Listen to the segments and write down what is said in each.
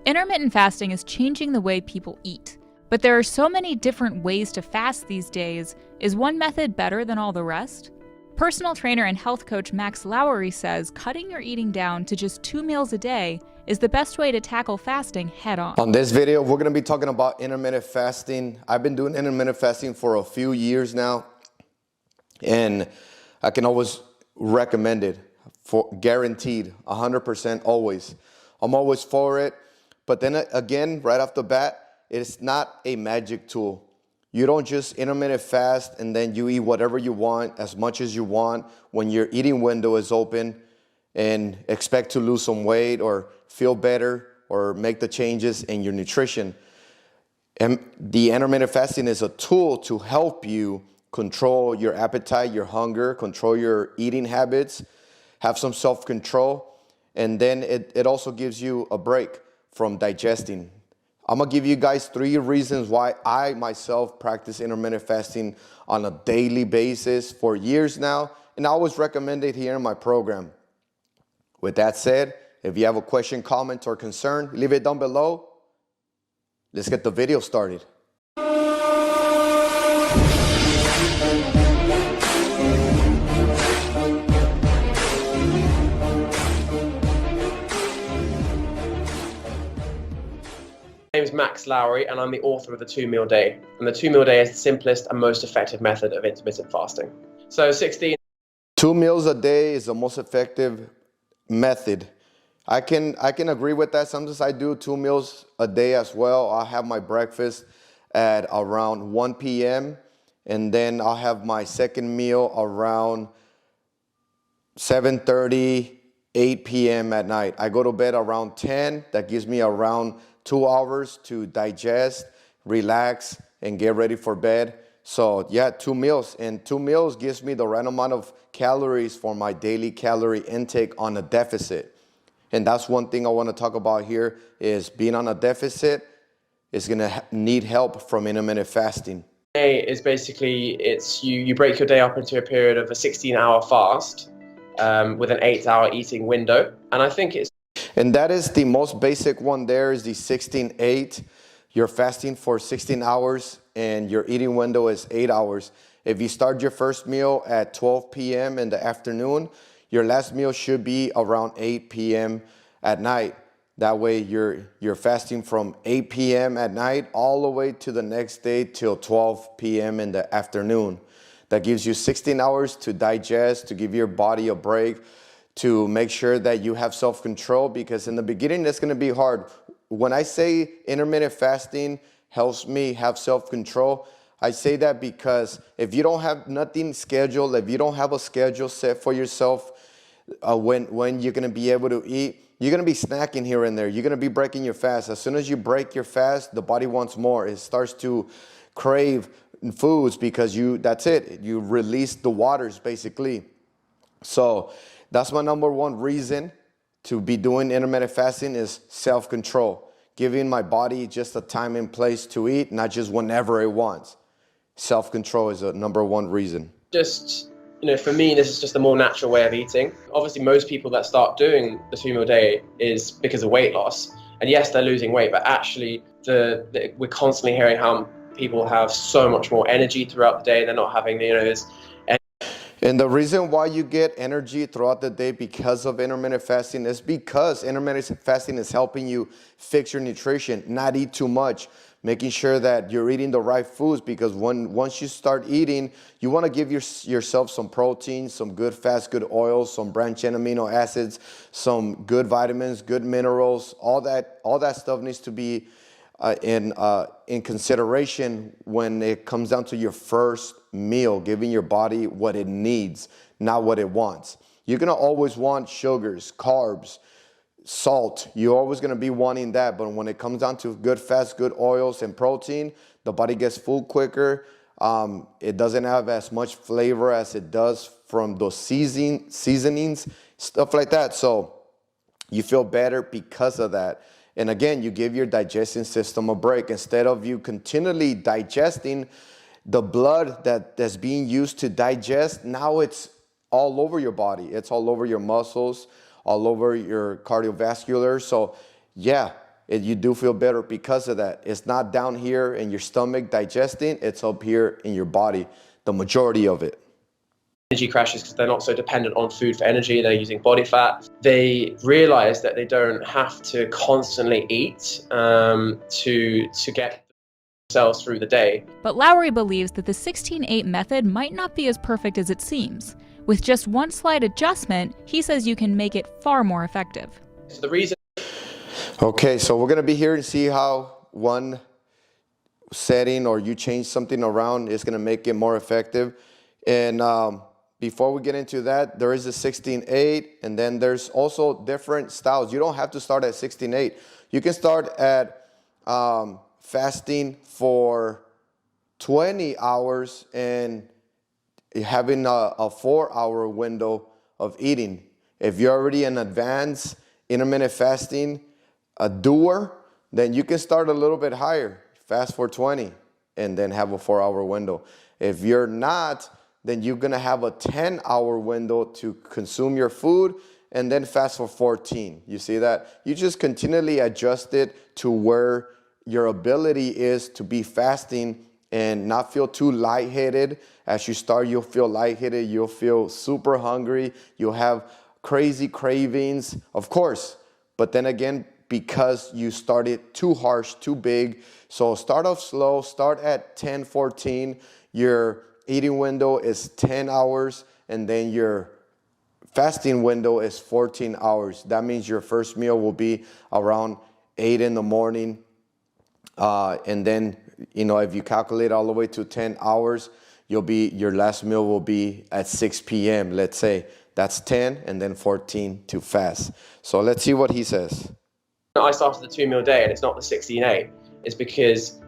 Intermittent fasting is changing the way people eat. But there are so many different ways to fast these days. Is one method better than all the rest? Personal trainer and health coach Max Lowery says cutting your eating down to just 2 meals a day is the best way to tackle fasting head on. On this video, we're going to be talking about intermittent fasting. I've been doing intermittent fasting for a few years now, and I can always recommend it, for guaranteed, 100% always. I'm always for it. But then again, right off the bat, it's not a magic tool. You don't just intermittent fast and then you eat whatever you want, as much as you want, when your eating window is open, and expect to lose some weight or feel better or make the changes in your nutrition. And the intermittent fasting is a tool to help you control your appetite, your hunger, control your eating habits, have some self-control, and then it also gives you a break from digesting. I'm gonna give you guys 3 reasons why I myself practice intermittent fasting on a daily basis for years now, and I always recommend it here in my program. With that said, if you have a question, comment, or concern, leave it down below. Let's get the video started. My name is Max Lowery, and I'm the author of The 2 Meal Day. And the 2 Meal Day is the simplest and most effective method of intermittent fasting. So 2 meals a day is the most effective method. I can agree with that. Sometimes I do 2 meals a day as well. I'll have my breakfast at around 1 p.m. and then I'll have my second meal around 7:30, 8 p.m. at night. I go to bed around 10. That gives me around 2 hours to digest, relax, and get ready for bed. So yeah, 2 meals. And 2 meals gives me the right amount of calories for my daily calorie intake on a deficit. And that's one thing I want to talk about here is being on a deficit is going to need help from intermittent fasting. day is basically, you break your day up into a period of a 16-hour fast with an 8-hour eating window. And I think and that is the most basic one. There is the 16-8. You're fasting for 16 hours and your eating window is 8 hours. If you start your first meal at 12 p.m. in the afternoon, your last meal should be around 8 p.m. at night. That way you're fasting from 8 p.m. at night all the way to the next day till 12 p.m. in the afternoon. That gives you 16 hours to digest, to give your body a break, to make sure that you have self-control, because in the beginning it's going to be hard. When I say intermittent fasting helps me have self-control, I say that because if you don't have nothing scheduled, if you don't have a schedule set for yourself when you're going to be able to eat, you're going to be snacking here and there. You're going to be breaking your fast. As soon as you break your fast, the body wants more. It starts to crave foods because that's it. You release the waters basically. So that's my number 1 reason to be doing intermittent fasting is self-control. Giving my body just a time and place to eat, not just whenever it wants. Self-control is a number 1 reason. just, for me, this is just a more natural way of eating. Obviously, most people that start doing the 2 meal day is because of weight loss. And yes, they're losing weight, but actually we're constantly hearing how people have so much more energy throughout the day. They're not having, this. And the reason why you get energy throughout the day because of intermittent fasting is because intermittent fasting is helping you fix your nutrition, not eat too much, making sure that you're eating the right foods, because once you start eating, you want to give yourself some protein, some good fats, good oils, some branched-chain amino acids, some good vitamins, good minerals. All that stuff needs to be in consideration when it comes down to your first meal, giving your body what it needs, not what it wants. You're going to always want sugars, carbs, salt. You're always going to be wanting that. But when it comes down to good fats, good oils, and protein, the body gets full quicker. It doesn't have as much flavor as it does from those seasonings, stuff like that. So you feel better because of that. And again, you give your digestion system a break. Instead of you continually digesting the blood that's being used to digest, now it's all over your body. It's all over your muscles, all over your cardiovascular. So yeah, You do feel better because of that. It's not down here in your stomach digesting, it's up here in your body, the majority of it. Energy crashes because they're not so dependent on food for energy, they're using body fat. They realize that they don't have to constantly eat to get themselves through the day. But Lowery believes that the 16-8 method might not be as perfect as it seems. With just one slight adjustment, he says you can make it far more effective. So the reason. Okay, so we're gonna be here to see how one setting or you change something around is gonna make it more effective. And before we get into that, there is a 16-8, and then there's also different styles. You don't have to start at 16-8. You can start at fasting for 20 hours and having a 4-hour window of eating. If you're already an advanced intermittent fasting doer, then you can start a little bit higher, fast for 20, and then have a 4-hour window. If you're not, then you're gonna have a 10-hour window to consume your food and then fast for 14. You see that? You just continually adjust it to where your ability is to be fasting and not feel too lightheaded. As you start, you'll feel lightheaded, you'll feel super hungry, you'll have crazy cravings, of course. But then again, because you started too harsh, too big. So start off slow, start at 10, 14. Your eating window is 10 hours, and then your fasting window is 14 hours. That means your first meal will be around 8 in the morning. And then, if you calculate all the way to 10 hours, your last meal will be at 6 p.m., let's say. That's 10 and then 14 to fast. So let's see what he says. I started the 2-meal day and it's not the 16-8. It's because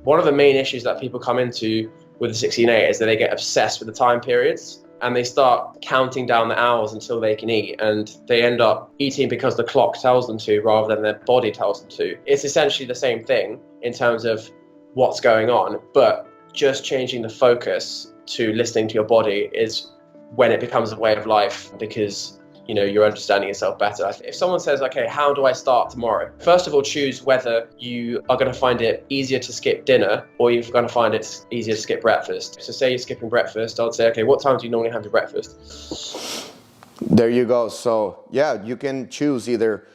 one of the main issues that people come into with the 16-8 is that they get obsessed with the time periods and they start counting down the hours until they can eat, and they end up eating because the clock tells them to rather than their body tells them to. It's essentially the same thing in terms of what's going on, but just changing the focus to listening to your body is when it becomes a way of life, because you're understanding yourself better. If someone says, okay, how do I start tomorrow? First of all, choose whether you are going to find it easier to skip dinner or you're going to find it easier to skip breakfast. So say you're skipping breakfast, I'd say, okay, what time do you normally have your breakfast? There you go. So yeah, you can choose either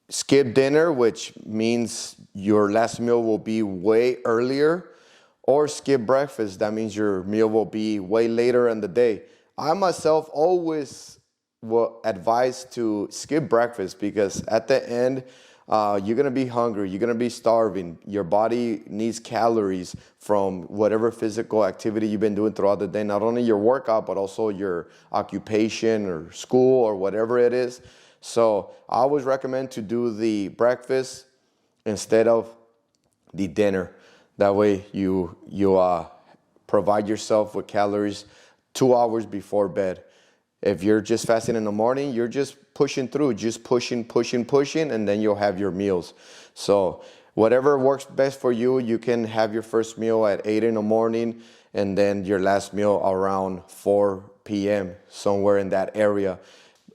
skip dinner, which means your last meal will be way earlier, or skip breakfast. That means your meal will be way later in the day. I myself always will advise to skip breakfast because at the end, you're gonna be hungry, you're gonna be starving. Your body needs calories from whatever physical activity you've been doing throughout the day, not only your workout, but also your occupation or school or whatever it is. So I always recommend to do the breakfast instead of the dinner. That way you provide yourself with calories 2 hours before bed. If you're just fasting in the morning, you're just pushing through, just pushing, and then you'll have your meals. So whatever works best for you, you can have your first meal at 8 in the morning and then your last meal around 4 p.m., somewhere in that area.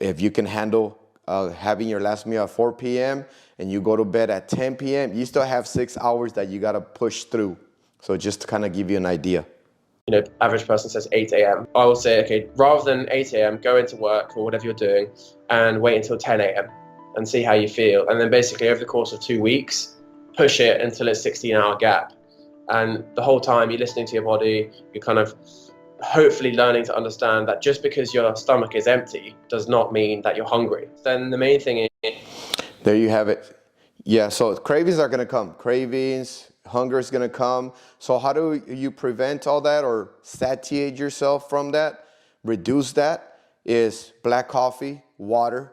If you can handle having your last meal at 4 p.m. and you go to bed at 10 p.m., you still have 6 hours that you got to push through. So just to kind of give you an idea. Average person says 8 a.m. I will say, okay, rather than 8 a.m., go into work or whatever you're doing and wait until 10 a.m. and see how you feel. And then basically over the course of 2 weeks, push it until it's 16-hour gap. And the whole time you're listening to your body, you're kind of hopefully learning to understand that just because your stomach is empty does not mean that you're hungry. Then the main thing is... There you have it. Yeah, so cravings are going to come. Cravings, hunger is going to come. So how do you prevent all that or satiate yourself from that? Reduce that is black coffee, water,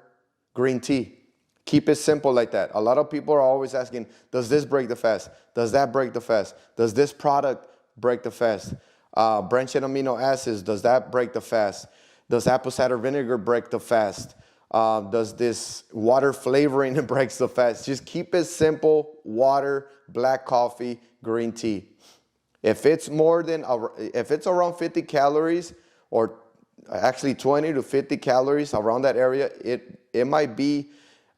green tea. Keep it simple like that. A lot of people are always asking, does this break the fast? Does that break the fast? Does this product break the fast? Branched amino acids, does that break the fast? Does apple cider vinegar break the fast? Does this water flavoring breaks the fast? Just keep it simple. Water, black coffee, green tea. If it's around 50 calories or actually 20 to 50 calories around that area, it might be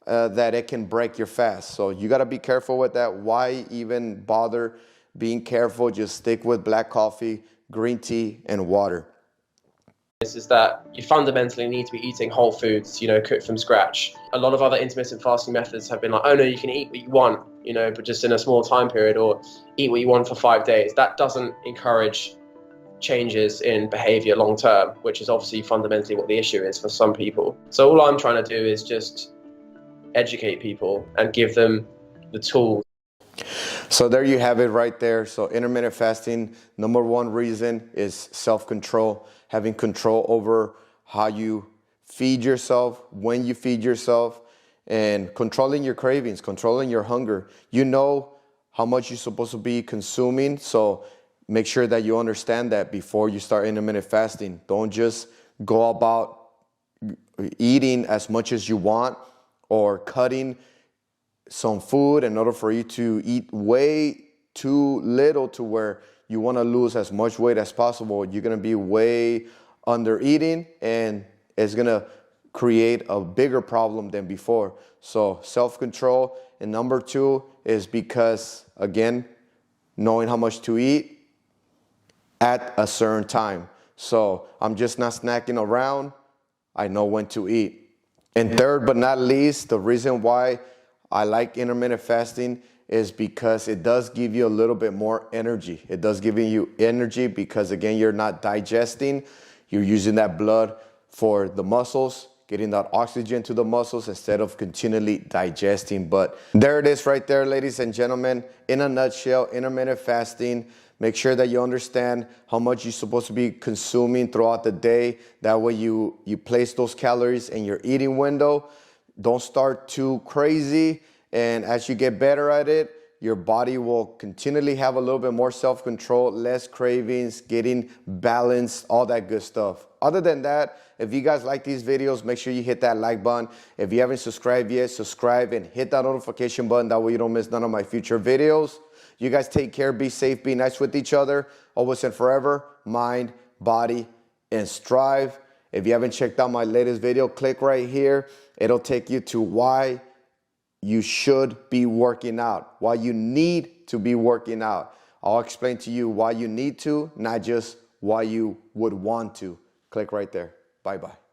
that it can break your fast. So you got to be careful with that. Why even bother being careful? Just stick with black coffee, green tea, and water. Is that you fundamentally need to be eating whole foods, cooked from scratch. A lot of other intermittent fasting methods have been like, oh no, you can eat what you want, but just in a small time period, or eat what you want for 5 days. That doesn't encourage changes in behavior long term, which is obviously fundamentally what the issue is for some people. So all I'm trying to do is just educate people and give them the tools. So there you have it right there. So intermittent fasting, number one reason is self-control, having control over how you feed yourself, when you feed yourself, and controlling your cravings, controlling your hunger. You know how much you're supposed to be consuming, so make sure that you understand that before you start intermittent fasting. Don't just go about eating as much as you want or cutting some food in order for you to eat way too little to where you want to lose as much weight as possible. You're going to be way under eating, and it's going to create a bigger problem than before. So self-control. And number two is because, again, knowing how much to eat at a certain time. So I'm just not snacking around. I know when to eat. And third but not least, the reason why I like intermittent fasting is because it does give you a little bit more energy. It does give you energy because, again, you're not digesting. You're using that blood for the muscles, getting that oxygen to the muscles instead of continually digesting. But there it is right there, ladies and gentlemen. In a nutshell, intermittent fasting. Make sure that you understand how much you're supposed to be consuming throughout the day. That way you place those calories in your eating window. Don't start too crazy, and as you get better at it, your body will continually have a little bit more self-control, less cravings, getting balanced, all that good stuff. Other than that, if you guys like these videos, make sure you hit that like button. If you haven't subscribed yet, subscribe and hit that notification button. That way you don't miss none of my future videos. You guys take care, be safe, be nice with each other, always and forever. Mind, body, and strive. If you haven't checked out my latest video, click right here. It'll take you to why you should be working out, why you need to be working out. I'll explain to you why you need to, not just why you would want to. Click right there. Bye-bye.